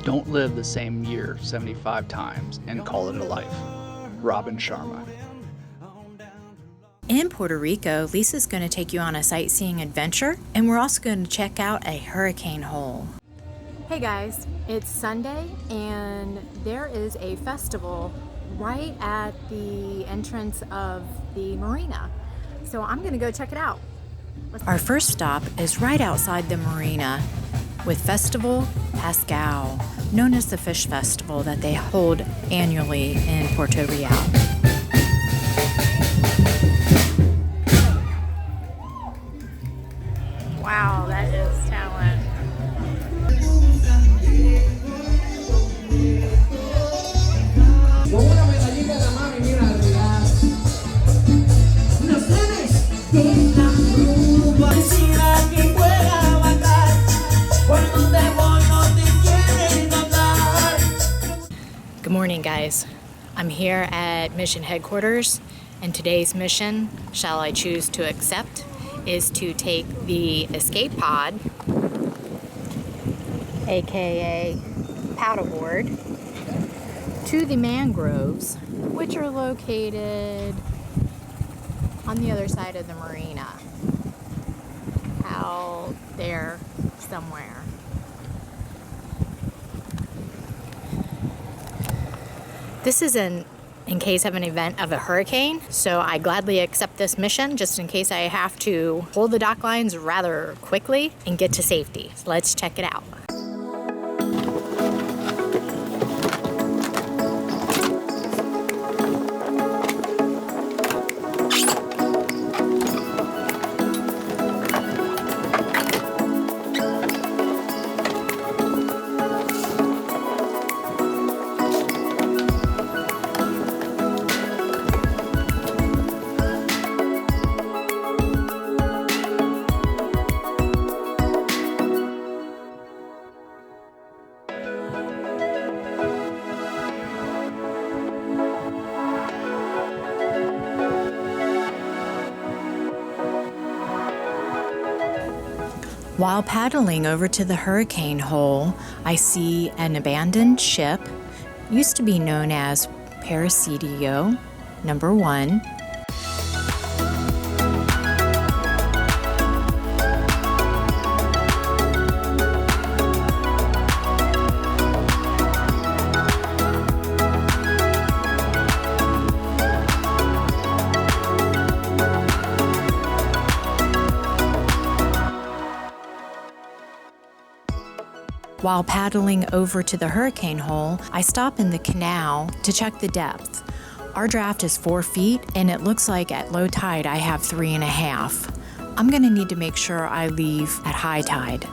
Don't live the same year 75 times and call it a life. Robin Sharma. In Puerto Rico, Lisa's going to take you on a sightseeing adventure, and we're also going to check out a hurricane hole. Hey guys, it's Sunday, and there is a festival right at the entrance of the marina. So I'm going to go check it out. Our first stop is right outside the marina with Festival Pascal, known as the fish festival that they hold annually in Puerto Real. Wow, that is talent. Good morning, guys. I'm here at mission headquarters, and today's mission, shall I choose to accept, is to take the escape pod, aka paddleboard, to the mangroves, which are located on the other side of the marina, out there somewhere. This is in case of an event of a hurricane, so I gladly accept this mission just in case I have to hold the dock lines rather quickly and get to safety. So let's check it out. While paddling over to the hurricane hole, I see an abandoned ship, used to be known as Presidio number 1. While paddling over to the hurricane hole, I stop in the canal to check the depth. Our draft is 4 feet, and it looks like at low tide I have 3.5. I'm gonna need to make sure I leave at high tide.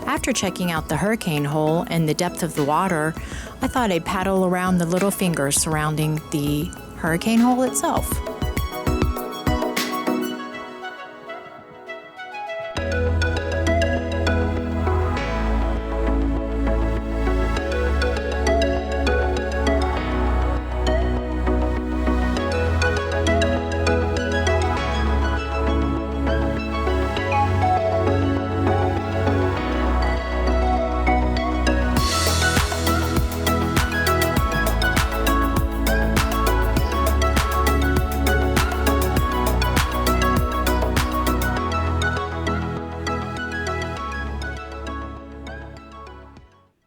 After checking out the hurricane hole and the depth of the water, I thought I'd paddle around the little fingers surrounding the hurricane hole itself.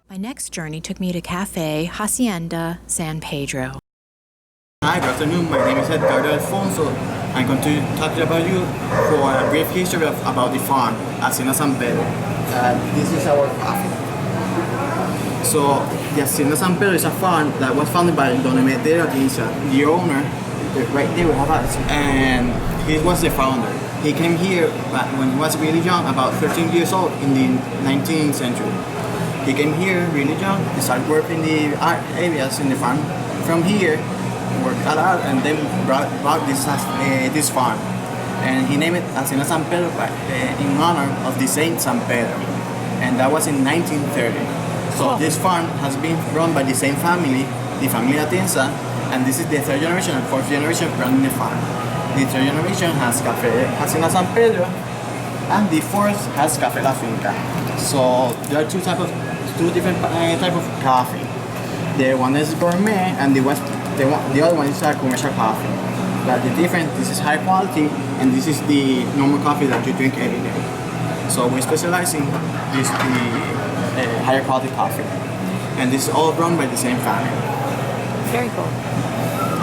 My next journey took me to Café Hacienda San Pedro. Hi, good afternoon. My name is Edgardo Alfonso. I'm going to talk about you for a brief history about the farm, Hacienda San Pedro. This is our farm. So, the Hacienda San Pedro is a farm that was founded by Don Emeterio Atienza, the owner. Right there we have us. And he was the founder. He came here when he was really young, about 13 years old, in the 19th century. He came here really young, he started working the art areas in the farm. From here, worked a lot, and then brought this farm. And he named it Hacienda San Pedro in honor of the Saint San Pedro. And that was in 1930. So this farm has been run by the same family, the family Atienza, and this is the third generation and fourth generation running the farm. The third generation has Café Hacienda San Pedro, And the fourth has Café La Finca. So there are two different type of coffee. The one is gourmet, and the other one is a commercial coffee. But the difference, this is high quality, and this is the normal coffee that you drink every day. So we specialize in the higher quality coffee, and this is all run by the same family. Very cool.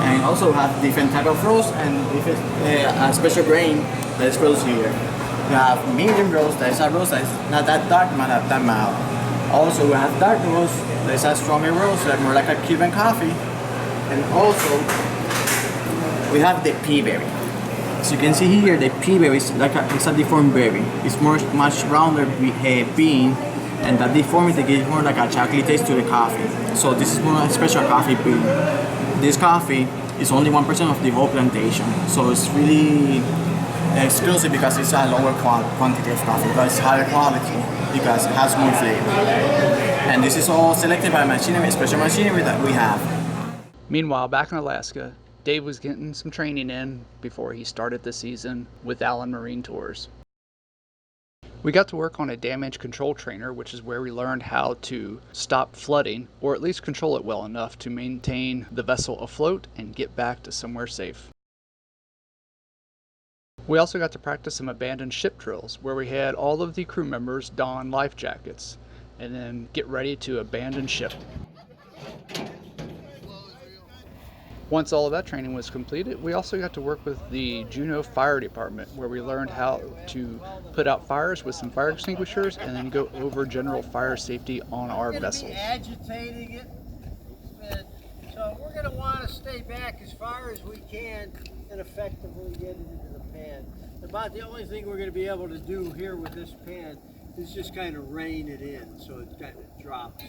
And also have different type of roast and different a special grain that is produced here. We have medium roast, that is a roast that is not that dark, not that mild. Also we have dark roast, that is a stronger roast, like more like a Cuban coffee. And also we have the pea berry. As you can see here, the pea berry is like it's a deformed berry. It's much rounder bean, and that deformity gives more like a chocolate taste to the coffee. So this is more a special coffee bean. This coffee is only 1% of the whole plantation, so it's really exclusive because it's a lower quantity of coffee, but it's higher quality because it has more flavor. And this is all selected by machinery, special machinery that we have. Meanwhile, back in Alaska, Dave was getting some training in before he started the season with Allen Marine Tours. We got to work on a damage control trainer, which is where we learned how to stop flooding, or at least control it well enough to maintain the vessel afloat and get back to somewhere safe. We also got to practice some abandoned ship drills, where we had all of the crew members don life jackets and then get ready to abandon ship. Once all of that training was completed, we also got to work with the Juneau Fire Department, where we learned how to put out fires with some fire extinguishers and then go over general fire safety on our vessels. Agitating it, and so we're going to want to stay back as far as we can and effectively get it into the pan. About the only thing we're going to be able to do here with this pan is just kind of rein it in so it kind of drops.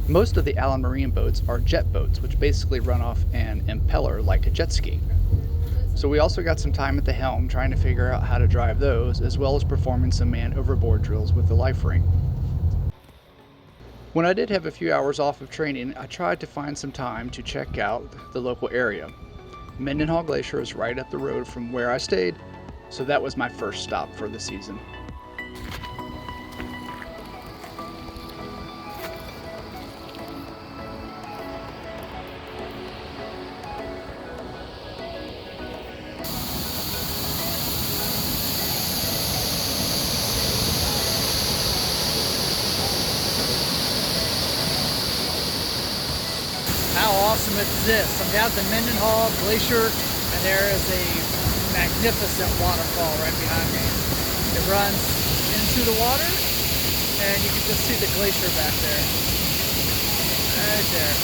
Most of the Allen Marine boats are jet boats, which basically run off an impeller like a jet ski. So we also got some time at the helm trying to figure out how to drive those, as well as performing some man overboard drills with the life ring. When I did have a few hours off of training, I tried to find some time to check out the local area. Mendenhall Glacier is right up the road from where I stayed, so that was my first stop for the season. How awesome is this? I'm down at the Mendenhall Glacier, and there is a magnificent waterfall right behind me. It runs into the water, and you can just see the glacier back there. Right there.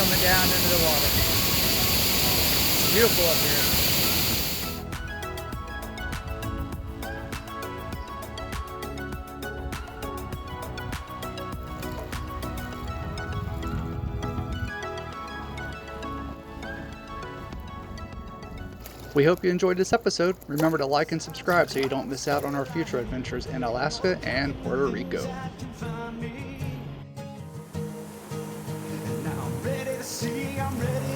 Coming down into the water. It's beautiful up here. We hope you enjoyed this episode. Remember to like and subscribe so you don't miss out on our future adventures in Alaska and Puerto Rico. I'm ready to see, I'm ready